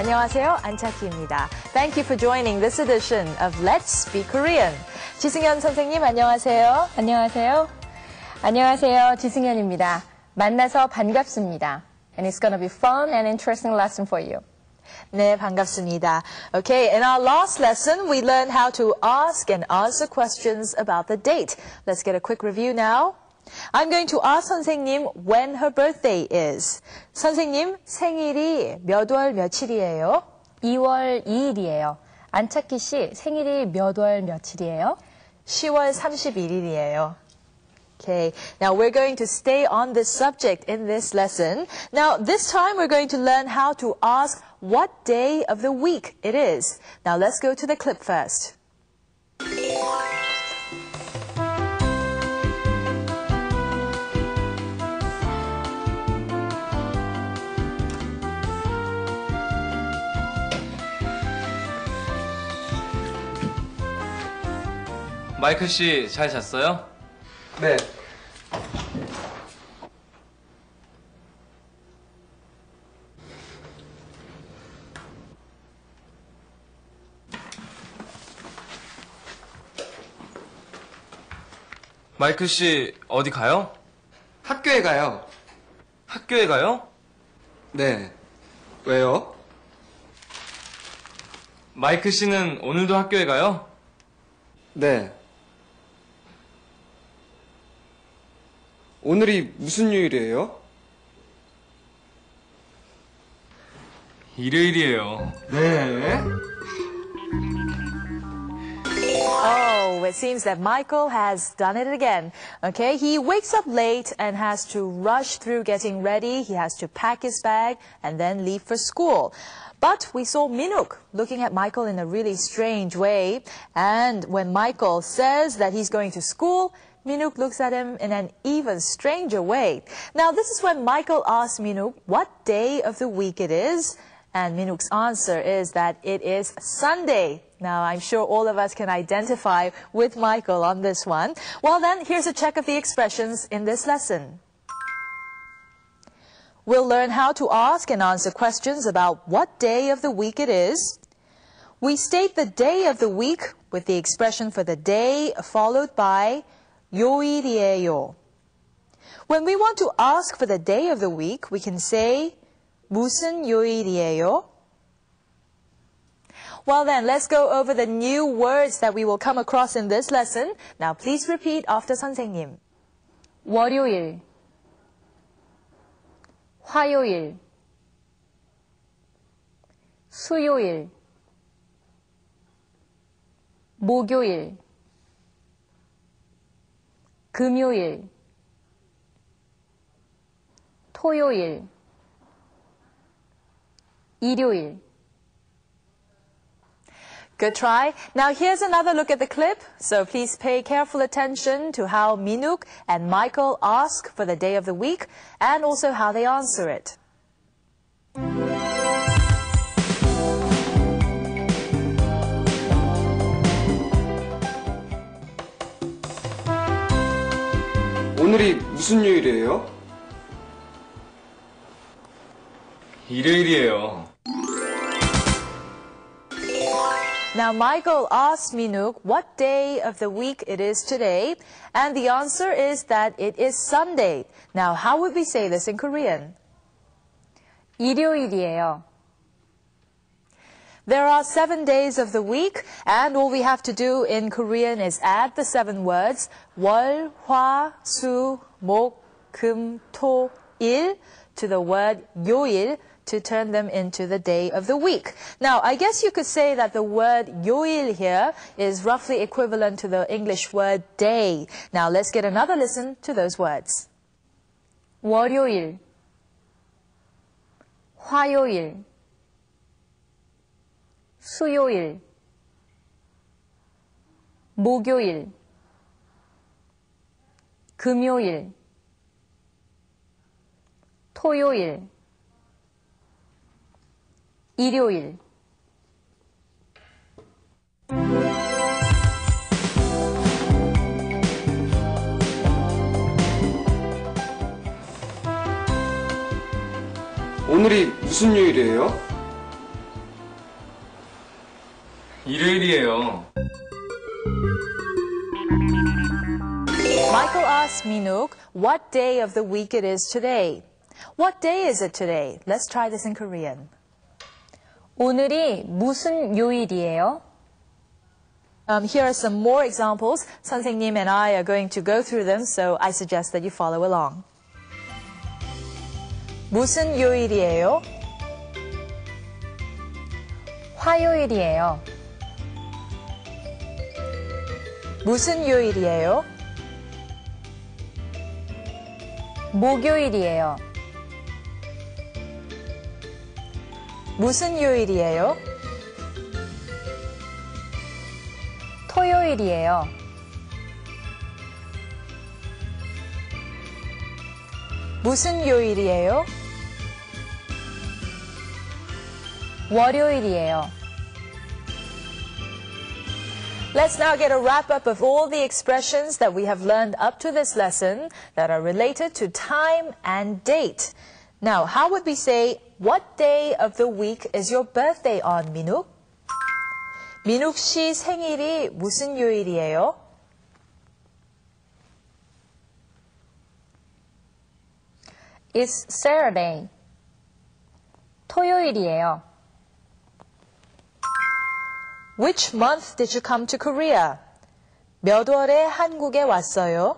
안녕하세요, 안차키입니다. Thank you for joining this edition of Let's Speak Korean. 지승현 선생님, 안녕하세요. 안녕하세요. 안녕하세요, 지승현입니다. 만나서 반갑습니다. And it's going to be fun and interesting lesson for you. 네, 반갑습니다. Okay, in our last lesson, we learned how to ask and answer questions about the date. Let's get a quick review now. I'm going to ask 선생님 when her birthday is. 선생님, 생일이 몇 월 며칠이에요? 2월 2일이에요. 안차키 씨, 생일이 몇 월 며칠이에요? 10월 31일이에요. Okay, now we're going to stay on this subject in this lesson. Now, this time we're going to learn how to ask what day of the week it is. Now, let's go to the clip first. 마이클 씨, 잘 잤어요? 네. 마이클 씨, 어디 가요? 학교에 가요. 학교에 가요? 네. 왜요? 마이클 씨는 오늘도 학교에 가요? 네. 오늘이 무슨 요일이에요? 일요일이에요. 네. Oh, it seems that Michael has done it again. Okay, he wakes up late and has to rush through getting ready. He has to pack his bag and then leave for school. But we saw Minuk looking at Michael in a really strange way. And when Michael says that he's going to school, Minuk looks at him in an even stranger way. Now, this is when Michael asks Minuk what day of the week it is. And Minuk's answer is that it is Sunday. Now, I'm sure all of us can identify with Michael on this one. Well, then, here's a check of the expressions in this lesson. We'll learn how to ask and answer questions about what day of the week it is. We state the day of the week with the expression for the day followed by 요일이에요. When we want to ask for the day of the week, we can say 무슨 요일이에요? Well then, let's go over the new words that we will come across in this lesson. Now please repeat after 선생님. 월요일, 화요일, 수요일, 목요일, 금요일, 토요일, 일요일. Good try. Now here's another look at the clip. So please pay careful attention to how Minuk and Michael ask for the day of the week and also how they answer it. 오늘이 무슨 요일이에요? 일요일이에요. Now Michael asks Minuk what day of the week it is today, and the answer is that it is Sunday. Now how would we say this in Korean? 일요일이에요. There are 7 days of the week, and all we have to do in Korean is add the 7 words 월, 화, 수, 목, 금, 토, 일 to the word 요일 to turn them into the day of the week. Now, I guess you could say that the word 요일 here is roughly equivalent to the English word day. Now, let's get another listen to those words. 월요일, 화요일, 수요일, 목요일, 금요일, 토요일, 일요일. 오늘이 무슨 요일이에요? 월요일이에요. Michael asks Minuk what day of the week it is today. What day is it today? Let's try this in Korean. 오늘이 무슨 요일이에요? Here are some more examples. 선생님 and I are going to go through them, so I suggest that you follow along. 무슨 요일이에요? 화요일이에요. 무슨 요일이에요? 목요일이에요. 무슨 요일이에요? 토요일이에요. 무슨 요일이에요? 월요일이에요. Let's now get a wrap-up of all the expressions that we have learned up to this lesson that are related to time and date. Now, how would we say, what day of the week is your birthday on, 민욱? 민욱 씨 생일이 무슨 요일이에요? It's Saturday. 토요일이에요. Which month did you come to Korea? 몇 월에 한국에 왔어요?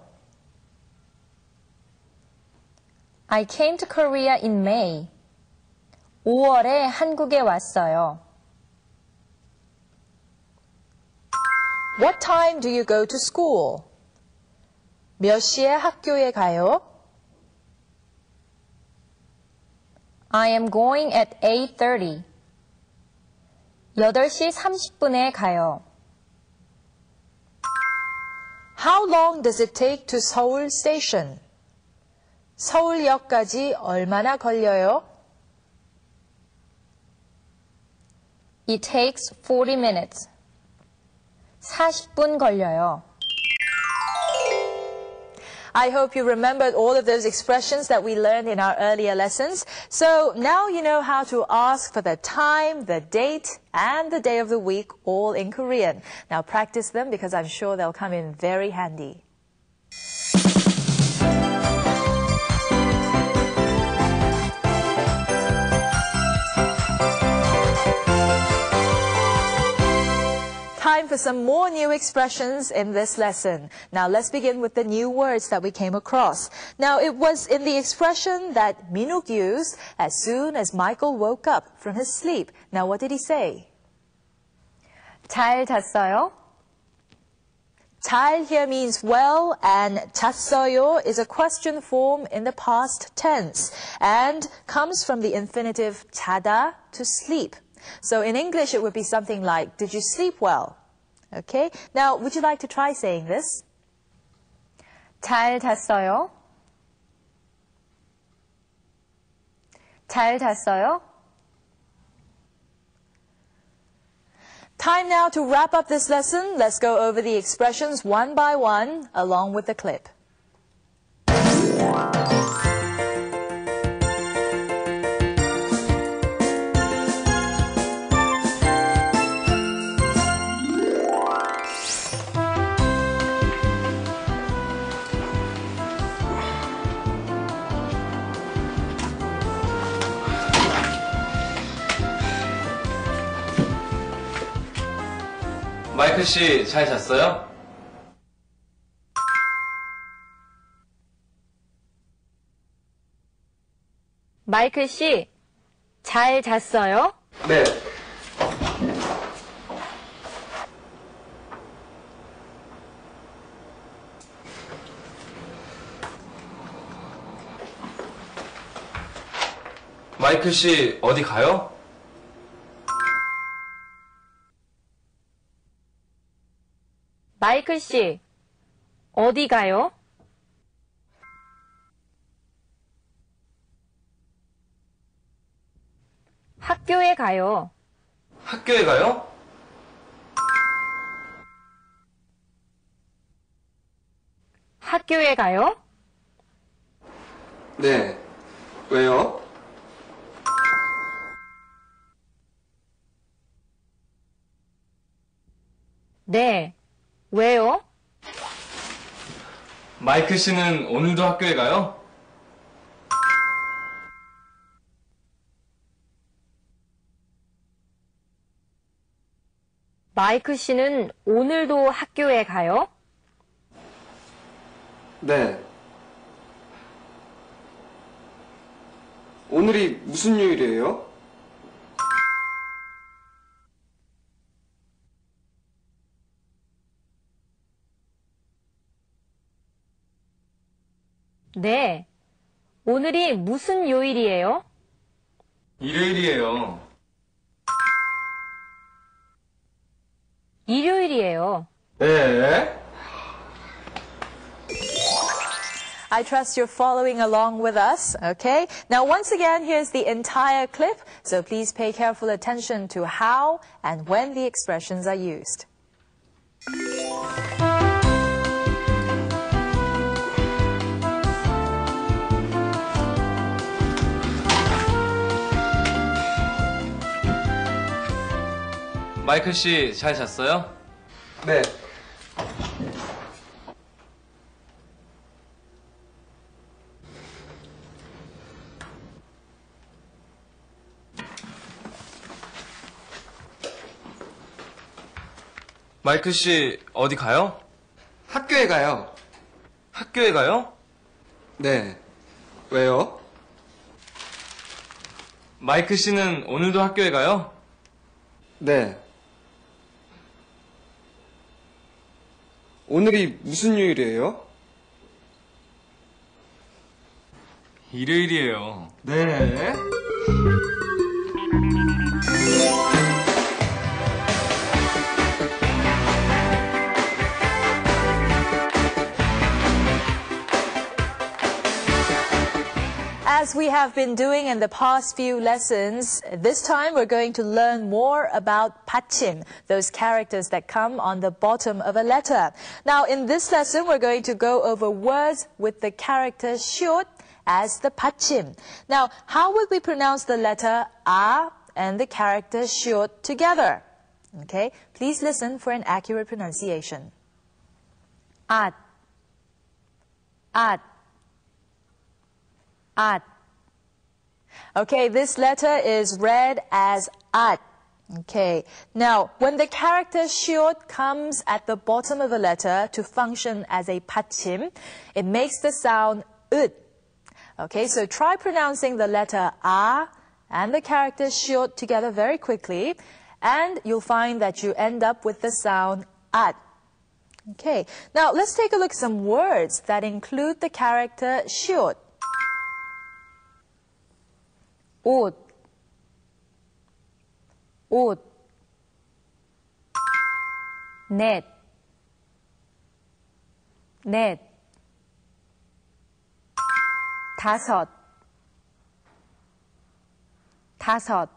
I came to Korea in May. 5월에 한국에 왔어요. What time do you go to school? 몇 시에 학교에 가요? I am going at 8:30. 8시 30분에 가요. How long does it take to Seoul Station? 서울역까지 얼마나 걸려요? It takes 40 minutes. 40분 걸려요. I hope you remembered all of those expressions that we learned in our earlier lessons. So now you know how to ask for the time, the date, and the day of the week, all in Korean. Now practice them because I'm sure they'll come in very handy. Time for some more new expressions in this lesson. Now let's begin with the new words that we came across. Now it was in the expression that Minuk used as soon as Michael woke up from his sleep. Now what did he say? 잘 잤어요? 잘 here means well, and 잤어요 is a question form in the past tense and comes from the infinitive 자다, to sleep. So in English it would be something like, did you sleep well? Okay, now would you like to try saying this? 잘 잤어요? 잘 잤어요? Time now to wrap up this lesson. Let's go over the expressions one by one along with the clip. 마이클 씨, 잘 잤어요? 마이클 씨, 잘 잤어요? 네. 마이클 씨, 어디 가요? 마이클 씨, 어디 가요? 학교에 가요. 학교에 가요? 학교에 가요? 네. 왜요? 네. 왜요? 마이클 씨는 오늘도 학교에 가요? 마이크 씨는 오늘도 학교에 가요? 네. 오늘이 무슨 요일이에요? 네. 오늘이 무슨 요일이에요? 일요일이에요. 일요일이에요. 네. I trust you're following along with us, okay? Now, once again, here's the entire clip, so please pay careful attention to how and when the expressions are used. 마이클 씨 잘 잤어요? 네. 마이클 씨 어디 가요? 학교에 가요. 학교에 가요? 네. 왜요? 마이클 씨는 오늘도 학교에 가요? 네. 오늘이 무슨 요일이에요? 일요일이에요. 네. As we have been doing in the past few lessons, this time we're going to learn more about 받침, those characters that come on the bottom of a letter. Now, in this lesson, we're going to go over words with the character 시옷 as the 받침. Now, how would we pronounce the letter A and the character 시옷 together? Okay, please listen for an accurate pronunciation. 앗, 앗, 앗. Okay, this letter is read as at. Okay, now when the character 시옷 comes at the bottom of a letter to function as a 받침, it makes the sound ut. Okay, so try pronouncing the letter a and the character 시옷 together very quickly, and you'll find that you end up with the sound at. Okay, now let's take a look at some words that include the character 시옷. 옷, 옷. 넷, 넷. 다섯, 다섯.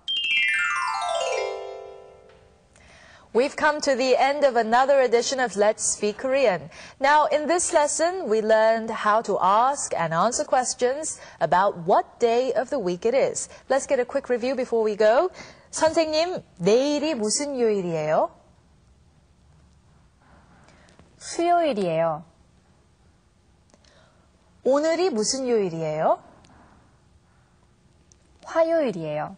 We've come to the end of another edition of Let's Speak Korean. Now, in this lesson, we learned how to ask and answer questions about what day of the week it is. Let's get a quick review before we go. 선생님, 내일이 무슨 요일이에요? 수요일이에요. 오늘이 무슨 요일이에요? 화요일이에요.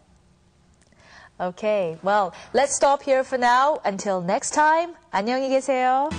Okay, well, let's stop here for now. Until next time, 안녕히 계세요.